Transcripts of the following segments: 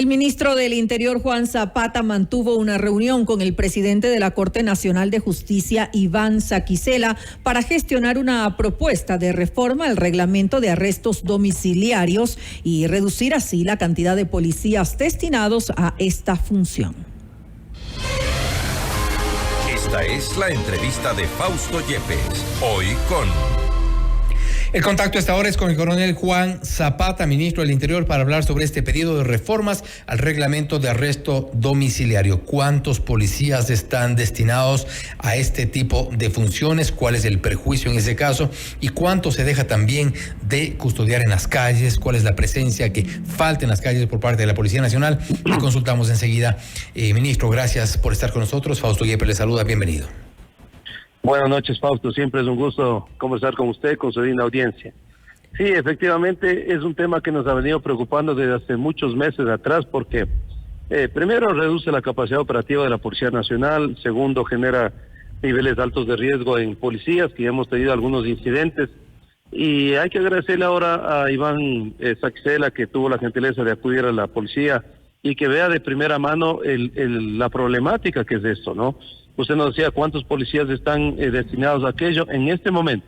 El ministro del Interior, Juan Zapata, mantuvo una reunión con el presidente de la Corte Nacional de Justicia, Iván Saquicela, para gestionar una propuesta de reforma al reglamento de arrestos domiciliarios y reducir así la cantidad de policías destinados a esta función. Esta es la entrevista de Fausto Yepes, hoy con... El contacto a esta hora es con el coronel Juan Zapata, ministro del Interior, para hablar sobre este pedido de reformas al reglamento de arresto domiciliario. ¿Cuántos policías están destinados a este tipo de funciones? ¿Cuál es el perjuicio en ese caso? ¿Y cuánto se deja también de custodiar en las calles? ¿Cuál es la presencia que falta en las calles por parte de la Policía Nacional? Le consultamos enseguida. Ministro, gracias por estar con nosotros. Fausto Yepes le saluda. Bienvenido. Buenas noches, Fausto. Siempre es un gusto conversar con usted, con su linda audiencia. Sí, efectivamente es un tema que nos ha venido preocupando desde hace muchos meses atrás porque primero reduce la capacidad operativa de la Policía Nacional, segundo genera niveles altos de riesgo en policías, que ya hemos tenido algunos incidentes, y hay que agradecerle ahora a Iván Saquicela, que tuvo la gentileza de acudir a la policía y que vea de primera mano la problemática que es esto, ¿no? Usted nos decía cuántos policías están destinados a aquello. En este momento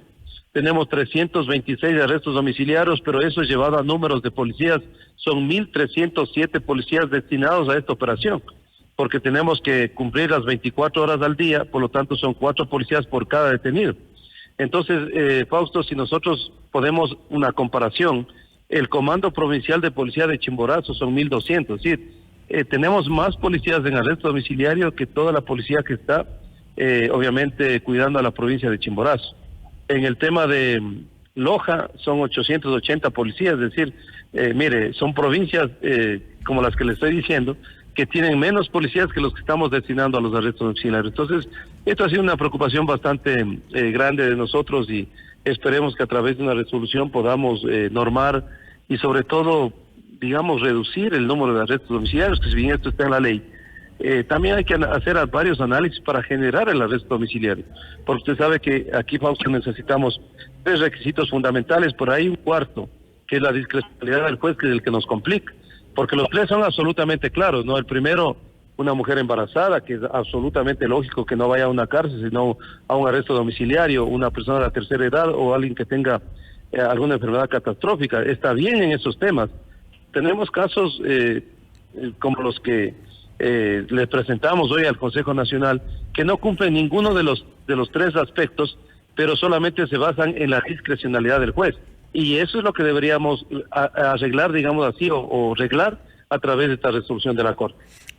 tenemos 326 arrestos domiciliarios, pero eso llevado a números de policías, son 1.307 policías destinados a esta operación, porque tenemos que cumplir las 24 horas al día, por lo tanto son 4 policías por cada detenido. Entonces, Fausto, si nosotros podemos una comparación, el Comando Provincial de Policía de Chimborazo son 1.200, es decir, tenemos más policías en arresto domiciliario que toda la policía que está, obviamente, cuidando a la provincia de Chimborazo. En el tema de Loja son 880 policías, es decir, mire, son provincias como las que le estoy diciendo, que tienen menos policías que los que estamos destinando a los arrestos domiciliarios. Entonces, esto ha sido una preocupación bastante grande de nosotros y esperemos que a través de una resolución podamos normar y sobre todo, digamos, reducir el número de arrestos domiciliarios, que si bien esto está en la ley, también hay que hacer varios análisis para generar el arresto domiciliario, porque usted sabe que aquí, Fausto, necesitamos 3 requisitos fundamentales, por ahí un cuarto, que es la discrecionalidad del juez, que es el que nos complica, porque los 3 son absolutamente claros, ¿no? El primero, una mujer embarazada, que es absolutamente lógico que no vaya a una cárcel, sino a un arresto domiciliario, una persona de la tercera edad o alguien que tenga alguna enfermedad catastrófica. Está bien en esos temas. Tenemos casos como los que les presentamos hoy al Consejo Nacional, que no cumplen ninguno de los 3 aspectos, pero solamente se basan en la discrecionalidad del juez. Y eso es lo que deberíamos arreglar, digamos así, o arreglar a través de esta resolución de la Corte.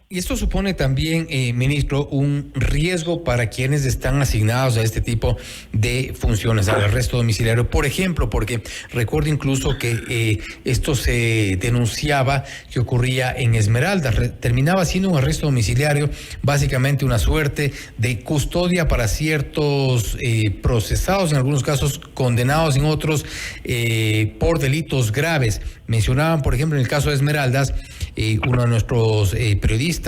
Y esto supone también, ministro, un riesgo para quienes están asignados a este tipo de funciones, al arresto domiciliario. Por ejemplo, porque recuerdo incluso que esto se denunciaba que ocurría en Esmeraldas. Terminaba siendo un arresto domiciliario, básicamente una suerte de custodia para ciertos procesados, en algunos casos condenados, en otros por delitos graves. Mencionaban, por ejemplo, en el caso de Esmeraldas, uno de nuestros periodistas,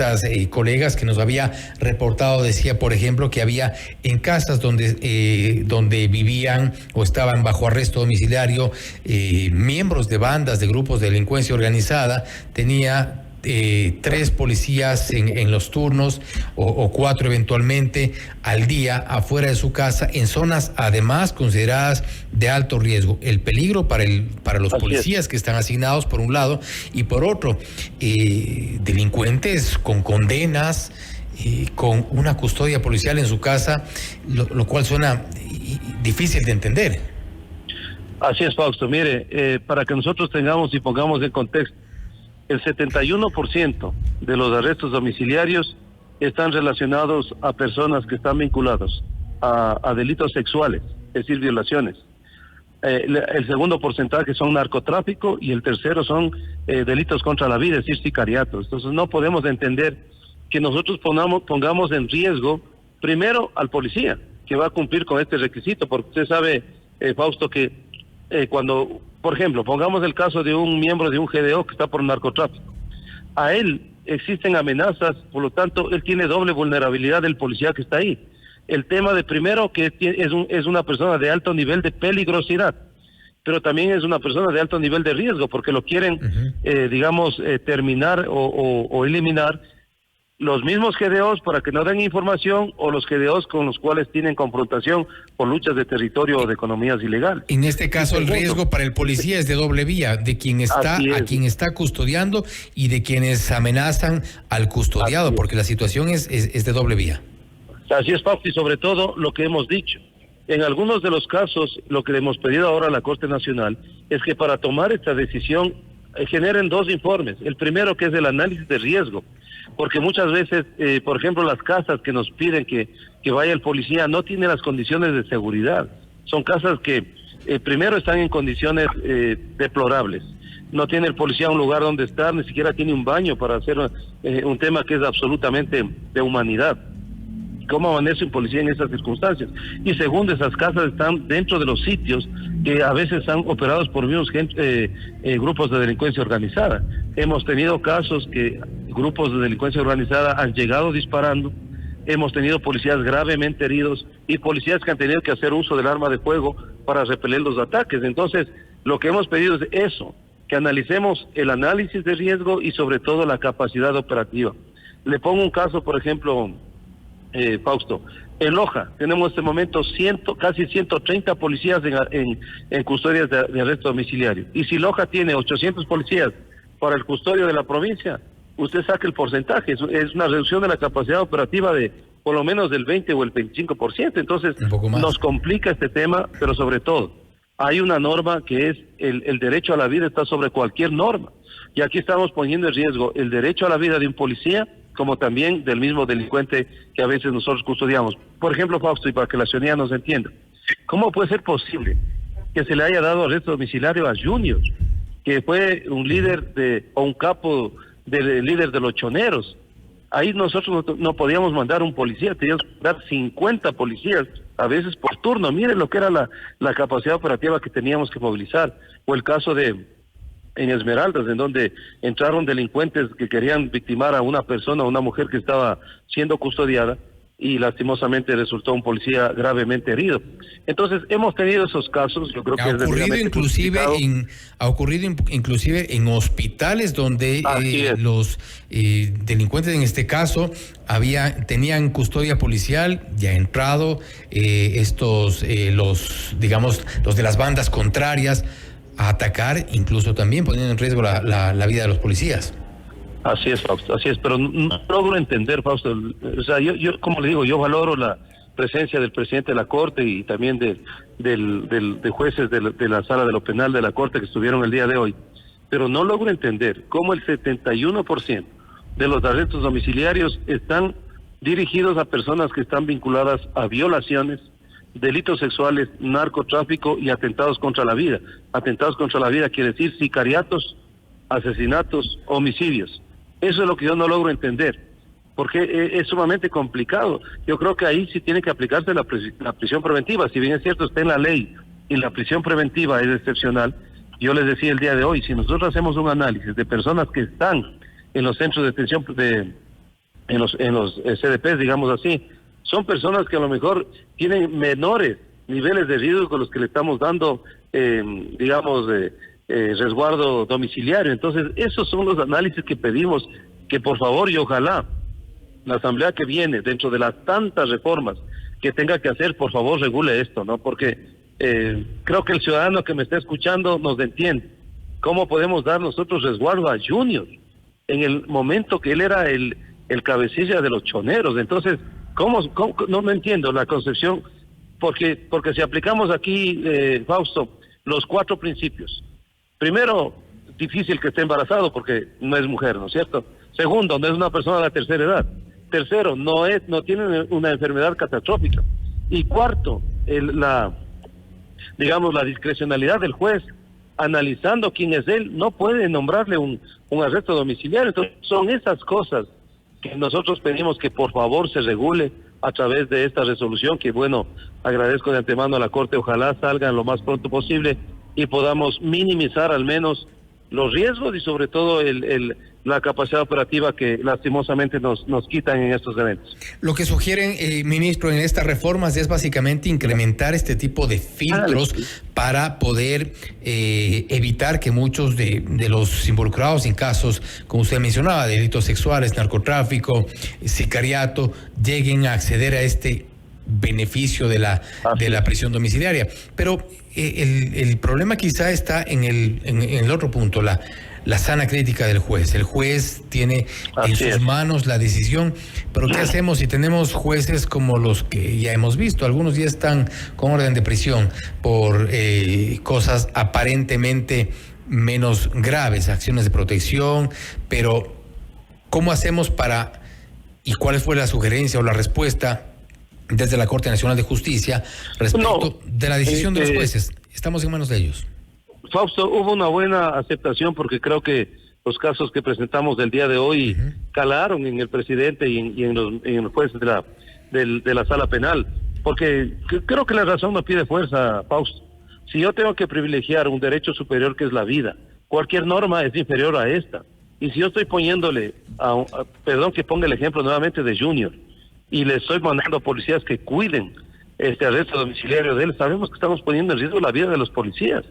colegas que nos había reportado, decía, por ejemplo, que había en casas donde vivían o estaban bajo arresto domiciliario miembros de bandas, de grupos de delincuencia organizada. Tenía 3 policías en los turnos o 4 eventualmente al día afuera de su casa, en zonas además consideradas de alto riesgo. El peligro para los policías que están asignados por un lado, y por otro delincuentes con condenas, con una custodia policial en su casa, lo cual suena difícil de entender. Así es, Fausto. Mire, para que nosotros tengamos y pongamos en contexto, el 71% de los arrestos domiciliarios están relacionados a personas que están vinculados a delitos sexuales, es decir, violaciones. El segundo porcentaje son narcotráfico y el tercero son delitos contra la vida, es decir, sicariatos. Entonces no podemos entender que nosotros pongamos en riesgo primero al policía, que va a cumplir con este requisito, porque usted sabe, Fausto, que cuando, por ejemplo, pongamos el caso de un miembro de un GDO que está por narcotráfico, a él existen amenazas, por lo tanto, él tiene doble vulnerabilidad del policía que está ahí. El tema de primero, que es una persona de alto nivel de peligrosidad, pero también es una persona de alto nivel de riesgo, porque lo quieren, terminar o eliminar los mismos GDOs para que no den información, o los GDOs con los cuales tienen confrontación por luchas de territorio o de economías ilegales. En este caso, el riesgo para el policía es de doble vía, de quien está a quien está custodiando y de quienes amenazan al custodiado, porque la situación es de doble vía. Así es, Fausto, y sobre todo lo que hemos dicho. En algunos de los casos, lo que le hemos pedido ahora a la Corte Nacional es que para tomar esta decisión generen 2 informes. El primero, que es el análisis de riesgo, porque muchas veces, por ejemplo, las casas que nos piden que vaya el policía no tienen las condiciones de seguridad. Son casas que primero están en condiciones deplorables. No tiene el policía un lugar donde estar, ni siquiera tiene un baño para hacer un tema que es absolutamente de humanidad. ¿Cómo amanece un policía en esas circunstancias? Y segundo, esas casas están dentro de los sitios que a veces están operados por mismos grupos de delincuencia organizada. Hemos tenido casos que grupos de delincuencia organizada han llegado disparando, hemos tenido policías gravemente heridos y policías que han tenido que hacer uso del arma de fuego para repeler los ataques. Entonces, lo que hemos pedido es eso, que analicemos el análisis de riesgo y sobre todo la capacidad operativa. Le pongo un caso, por ejemplo, Fausto, en Loja tenemos en este momento casi 130 policías en custodias de arresto domiciliario. Y si Loja tiene 800 policías para el custodio de la provincia, usted saca el porcentaje, es una reducción de la capacidad operativa de por lo menos del 20 o el 25%. Entonces nos complica este tema, pero sobre todo hay una norma que es el derecho a la vida está sobre cualquier norma. Y aquí estamos poniendo en riesgo el derecho a la vida de un policía, como también del mismo delincuente que a veces nosotros custodiamos. Por ejemplo, Fausto, y para que la ciudadanía nos entienda, ¿cómo puede ser posible que se le haya dado arresto domiciliario a Junior, que fue un líder o un capo del líder de los choneros? Ahí nosotros no podíamos mandar un policía, teníamos que dar 50 policías, a veces por turno. Miren lo que era la capacidad operativa que teníamos que movilizar. O el caso en Esmeraldas, en donde entraron delincuentes que querían victimar a una persona, a una mujer que estaba siendo custodiada, y lastimosamente resultó un policía gravemente herido. Entonces, hemos tenido esos casos, yo creo que ha ocurrido inclusive en hospitales donde los delincuentes, en este caso, tenían custodia policial, ya entrado los de las bandas contrarias a atacar, incluso también poniendo en riesgo la vida de los policías. Así es, Fausto, así es, pero no logro entender, Fausto. O sea, yo como le digo, yo valoro la presencia del presidente de la Corte y también de jueces de la Sala de lo Penal de la Corte que estuvieron el día de hoy, pero no logro entender cómo el 71% de los arrestos domiciliarios están dirigidos a personas que están vinculadas a violaciones, delitos sexuales, narcotráfico y atentados contra la vida. Atentados contra la vida quiere decir sicariatos, asesinatos, homicidios. Eso es lo que yo no logro entender, porque es sumamente complicado. Yo creo que ahí sí tiene que aplicarse la prisión preventiva. Si bien es cierto, está en la ley y la prisión preventiva es excepcional, yo les decía el día de hoy, si nosotros hacemos un análisis de personas que están en los centros de detención, en los CDPs, digamos así, son personas que a lo mejor tienen menores niveles de riesgo con los que le estamos dando, resguardo domiciliario. Entonces, esos son los análisis que pedimos, que por favor y ojalá la asamblea que viene, dentro de las tantas reformas que tenga que hacer, por favor regule esto, ¿no? Porque creo que el ciudadano que me está escuchando nos entiende. ¿Cómo podemos dar nosotros resguardo a Junior en el momento que él era el cabecilla de los choneros? Entonces, ¿cómo? No entiendo la concepción, porque si aplicamos aquí, Fausto, los 4 principios. Primero, difícil que esté embarazado porque no es mujer, ¿no es cierto? Segundo, no es una persona de la tercera edad. Tercero, no tiene una enfermedad catastrófica. Y cuarto, la discrecionalidad del juez, analizando quién es él, no puede nombrarle un arresto domiciliario. Entonces, son esas cosas que nosotros pedimos que por favor se regule a través de esta resolución, que bueno, agradezco de antemano a la Corte, ojalá salgan lo más pronto posible y podamos minimizar al menos los riesgos y sobre todo el la capacidad operativa que lastimosamente nos quitan en estos eventos. Lo que sugieren, ministro, en estas reformas es básicamente incrementar este tipo de filtros para poder evitar que muchos de los involucrados en casos, como usted mencionaba, delitos sexuales, narcotráfico, sicariato, lleguen a acceder a este beneficio de la prisión domiciliaria. Pero el problema quizá está en el otro punto, la sana crítica del juez. El juez tiene en sus manos la decisión, pero ¿qué hacemos si tenemos jueces como los que ya hemos visto? Algunos ya están con orden de prisión por cosas aparentemente menos graves, acciones de protección, pero ¿cómo hacemos y cuál fue la sugerencia o la respuesta desde la Corte Nacional de Justicia respecto de la decisión de los jueces? Estamos en manos de ellos. Fausto, hubo una buena aceptación porque creo que los casos que presentamos del día de hoy calaron en el presidente y en los jueces de la sala penal, porque creo que la razón no pide fuerza, Fausto. Si yo tengo que privilegiar un derecho superior que es la vida, cualquier norma es inferior a esta. Y si yo estoy poniéndole, perdón que ponga el ejemplo nuevamente de Junior, y le estoy mandando policías que cuiden este arresto domiciliario de él, sabemos que estamos poniendo en riesgo la vida de los policías.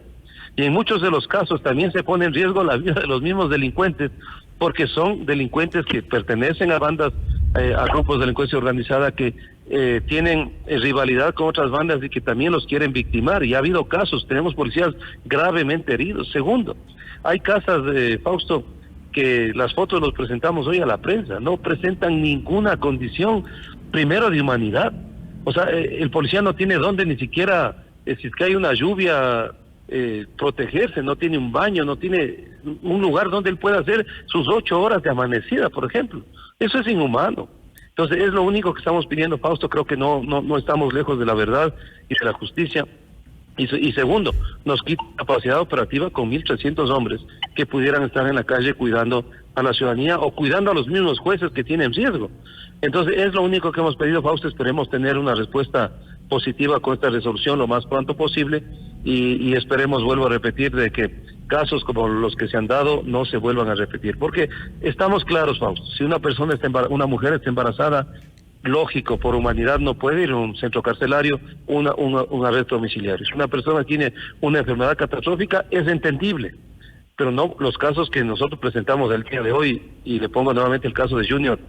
Y en muchos de los casos también se pone en riesgo la vida de los mismos delincuentes, porque son delincuentes que pertenecen a bandas, a grupos de delincuencia organizada que tienen rivalidad con otras bandas y que también los quieren victimar. Y ha habido casos, tenemos policías gravemente heridos. Segundo, hay casas de Fausto que las fotos los presentamos hoy a la prensa, no presentan ninguna condición, primero de humanidad. O sea, el policía no tiene dónde ni siquiera, si es que hay una lluvia, protegerse, no tiene un baño, no tiene un lugar donde él pueda hacer sus 8 horas de amanecida, por ejemplo. Eso es inhumano. Entonces es lo único que estamos pidiendo, Fausto. Creo que no estamos lejos de la verdad y de la justicia. Y segundo, nos quita capacidad operativa con 1.300 hombres que pudieran estar en la calle cuidando a la ciudadanía o cuidando a los mismos jueces que tienen riesgo. Entonces es lo único que hemos pedido, Fausto. Esperemos tener una respuesta positiva con esta resolución lo más pronto posible y esperemos, vuelvo a repetir, de que casos como los que se han dado no se vuelvan a repetir, porque estamos claros, Fausto, si una persona una mujer está embarazada, lógico, por humanidad no puede ir a un centro carcelario, un arresto domiciliario. Si una persona tiene una enfermedad catastrófica, es entendible, pero no los casos que nosotros presentamos el día de hoy, y le pongo nuevamente el caso de Junior,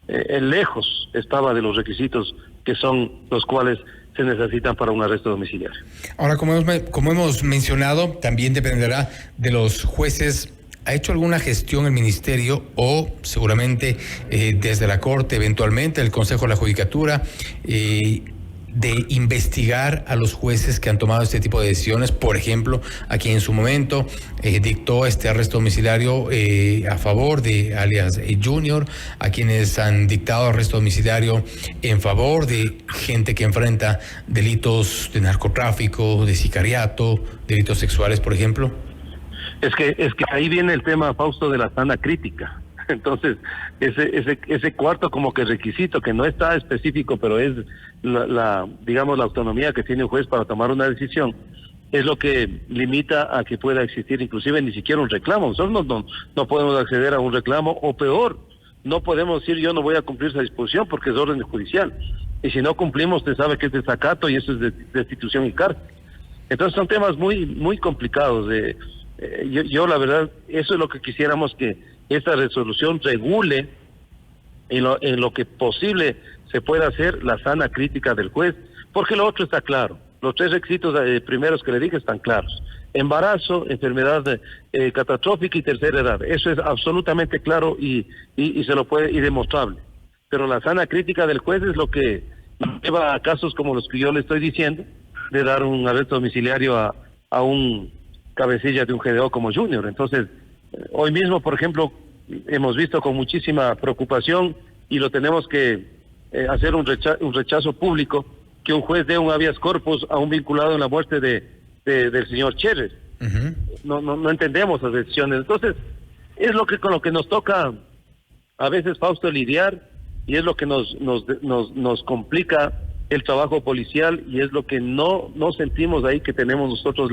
lejos estaba de los requisitos que son los cuales se necesitan para un arresto domiciliario. Ahora, como hemos mencionado, también dependerá de los jueces. ¿Ha hecho alguna gestión el Ministerio o seguramente desde la Corte, eventualmente el Consejo de la Judicatura, de investigar a los jueces que han tomado este tipo de decisiones? Por ejemplo, a quien en su momento dictó este arresto domiciliario a favor de alias Junior, a quienes han dictado arresto domiciliario en favor de gente que enfrenta delitos de narcotráfico, de sicariato, delitos sexuales, por ejemplo. Es que ahí viene el tema, Fausto, de la sana crítica. Entonces, ese cuarto como que requisito, que no está específico, pero es digamos, la autonomía que tiene un juez para tomar una decisión, es lo que limita a que pueda existir inclusive ni siquiera un reclamo. Nosotros no podemos acceder a un reclamo, o peor, no podemos decir yo no voy a cumplir esa disposición porque es orden judicial. Y si no cumplimos, usted sabe que es desacato y eso es destitución y cárcel. Entonces son temas muy, muy complicados. Yo la verdad, eso es lo que quisiéramos, que esta resolución regule en lo que posible se pueda hacer la sana crítica del juez, porque lo otro está claro. Los 3 requisitos primeros que le dije están claros: embarazo, enfermedad catastrófica y tercera edad. Eso es absolutamente claro y se lo puede, y demostrable. Pero la sana crítica del juez es lo que lleva a casos como los que yo le estoy diciendo, de dar un arresto domiciliario a un cabecilla de un GDO como Junior. Entonces, hoy mismo, por ejemplo, hemos visto con muchísima preocupación, y lo tenemos que hacer un rechazo público, que un juez dé un habeas corpus a un vinculado en la muerte del señor Cherres. No entendemos las decisiones. Entonces, es con lo que nos toca a veces, Fausto, lidiar, y es lo que nos complica el trabajo policial, y es lo que no sentimos ahí que tenemos nosotros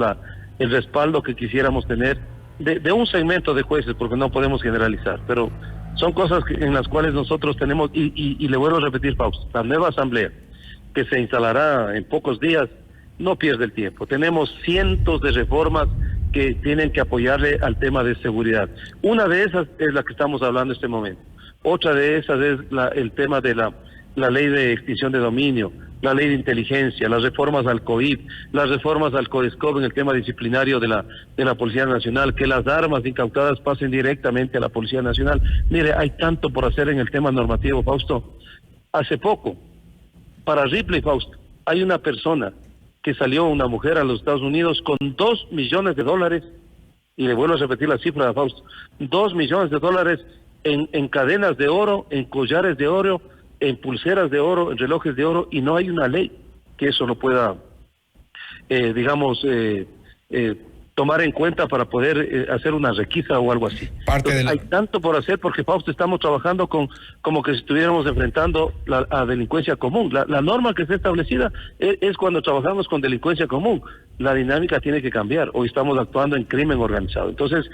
el respaldo que quisiéramos tener de un segmento de jueces, porque no podemos generalizar, pero son cosas en las cuales nosotros tenemos, y le vuelvo a repetir, Fausto, la nueva asamblea que se instalará en pocos días no pierde el tiempo. Tenemos cientos de reformas que tienen que apoyarle al tema de seguridad. Una de esas es la que estamos hablando en este momento. Otra de esas es el tema de la ley de extinción de dominio, la ley de inteligencia, las reformas al COIP, las reformas al CODESCOP en el tema disciplinario de la Policía Nacional, que las armas incautadas pasen directamente a la Policía Nacional. Mire, hay tanto por hacer en el tema normativo, Fausto. Hace poco, para Ripley, Fausto, hay una persona que salió, una mujer, a los Estados Unidos con $2 millones, y le vuelvo a repetir la cifra, Fausto, $2 millones en cadenas de oro, en collares de oro, en pulseras de oro, en relojes de oro, y no hay una ley que eso lo pueda, tomar en cuenta para poder hacer una requisa o algo así. Hay tanto por hacer porque, Fausto, estamos trabajando como que si estuviéramos enfrentando a delincuencia común. La norma que está establecida es cuando trabajamos con delincuencia común. La dinámica tiene que cambiar. Hoy estamos actuando en crimen organizado. Entonces,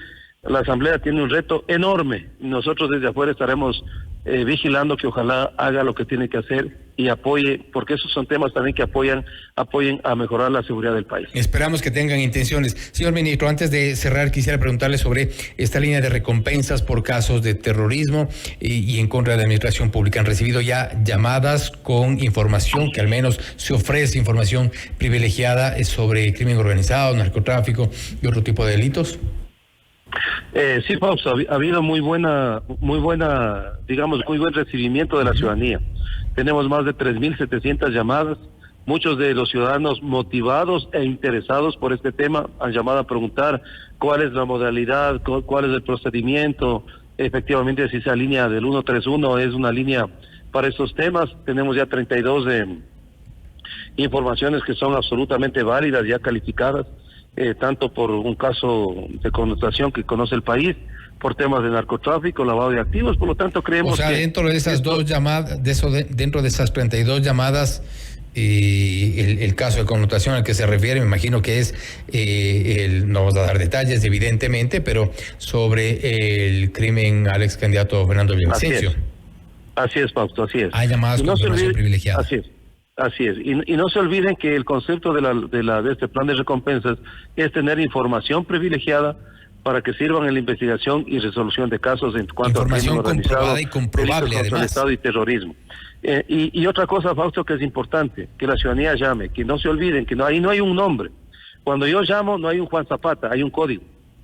la Asamblea tiene un reto enorme. Nosotros desde afuera estaremos vigilando que ojalá haga lo que tiene que hacer y apoye, porque esos son temas también que apoyen a mejorar la seguridad del país. Esperamos que tengan intenciones. Señor ministro, antes de cerrar, quisiera preguntarle sobre esta línea de recompensas por casos de terrorismo y en contra de la administración pública. ¿Han recibido ya llamadas con información, que al menos se ofrece información privilegiada sobre crimen organizado, narcotráfico y otro tipo de delitos? Sí, Fausto, ha habido muy buen recibimiento de la ciudadanía. Tenemos más de 3.700 llamadas. Muchos de los ciudadanos motivados e interesados por este tema han llamado a preguntar cuál es la modalidad, cuál es el procedimiento, efectivamente si esa línea del 131 es una línea para estos temas. Tenemos ya 32 informaciones que son absolutamente válidas, ya calificadas. Tanto por un caso de connotación que conoce el país, por temas de narcotráfico, lavado de activos, por lo tanto creemos que... O sea, dentro de esas dos llamadas, dentro de esas 32 llamadas, el caso de connotación al que se refiere, me imagino que es, no vamos a dar detalles evidentemente, pero sobre el crimen al ex candidato Fernando Villavicencio. Así es, Fausto, así es. Hay llamadas con información privilegiada. Así es, y no se olviden que el concepto de este plan de recompensas es tener información privilegiada para que sirvan en la investigación y resolución de casos en cuanto a información comprobada y comprobable, además, Estado y terrorismo. Y otra cosa, Fausto, que es importante, que la ciudadanía llame, que no se olviden que ahí no hay un nombre. Cuando yo llamo no hay un Juan Zapata, hay un código.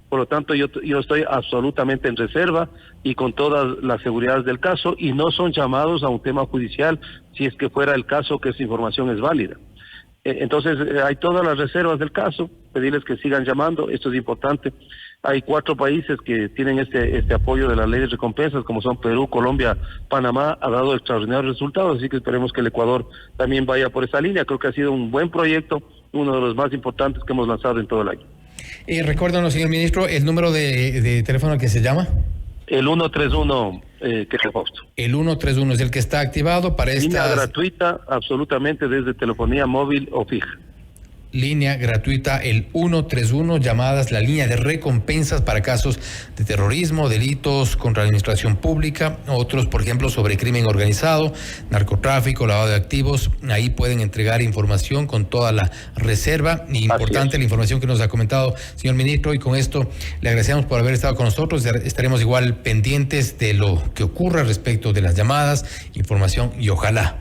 Por lo tanto, yo estoy absolutamente en reserva y con todas las seguridades del caso, y no son llamados a un tema judicial si es que fuera el caso que esa información es válida. Entonces, hay todas las reservas del caso, pedirles que sigan llamando, esto es importante. Hay 4 países que tienen este apoyo de la ley de recompensas, como son Perú, Colombia, Panamá, ha dado extraordinarios resultados, así que esperemos que el Ecuador también vaya por esa línea. Creo que ha sido un buen proyecto, uno de los más importantes que hemos lanzado en todo el año. Recuérdanos, señor ministro, el número de teléfono al que se llama. El 131, que es el Fausto. El 131 es el que está activado para esta... Línea gratuita, absolutamente, desde telefonía móvil o fija. Línea gratuita, el 131, llamadas, la línea de recompensas para casos de terrorismo, delitos contra la administración pública, otros, por ejemplo, sobre crimen organizado, narcotráfico, lavado de activos. Ahí pueden entregar información con toda la reserva. Importante la información que nos ha comentado, señor ministro, y con esto le agradecemos por haber estado con nosotros. Estaremos igual pendientes de lo que ocurra respecto de las llamadas, información, y ojalá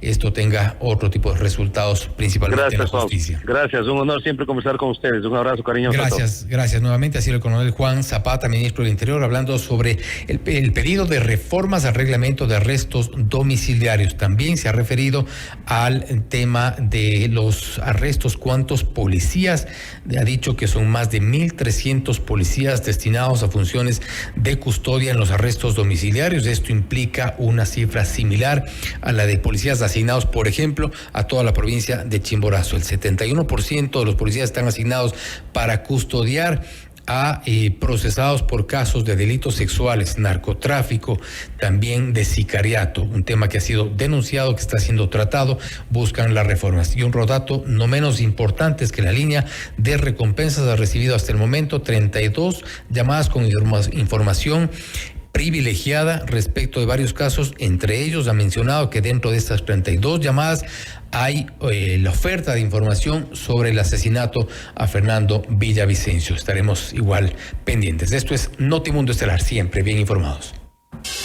esto tenga otro tipo de resultados, principalmente en la justicia. Gracias, un honor siempre conversar con ustedes. Un abrazo cariñoso. Gracias nuevamente. Así el coronel Juan Zapata, ministro del Interior, hablando sobre el pedido de reformas al reglamento de arrestos domiciliarios. También se ha referido al tema de los arrestos. ¿Cuántos policías? Ha dicho que son más de 1.300 policías destinados a funciones de custodia en los arrestos domiciliarios. Esto implica una cifra similar a la de policías asignados, por ejemplo, a toda la provincia de Chimborazo. El 71% de los policías están asignados para custodiar a procesados por casos de delitos sexuales, narcotráfico, también de sicariato, un tema que ha sido denunciado, que está siendo tratado, buscan las reformas. Y un dato no menos importante es que la línea de recompensas ha recibido hasta el momento 32 llamadas con información privilegiada respecto de varios casos. Entre ellos ha mencionado que dentro de estas 32 llamadas hay la oferta de información sobre el asesinato a Fernando Villavicencio. Estaremos igual pendientes. Esto es Notimundo Estelar, siempre bien informados.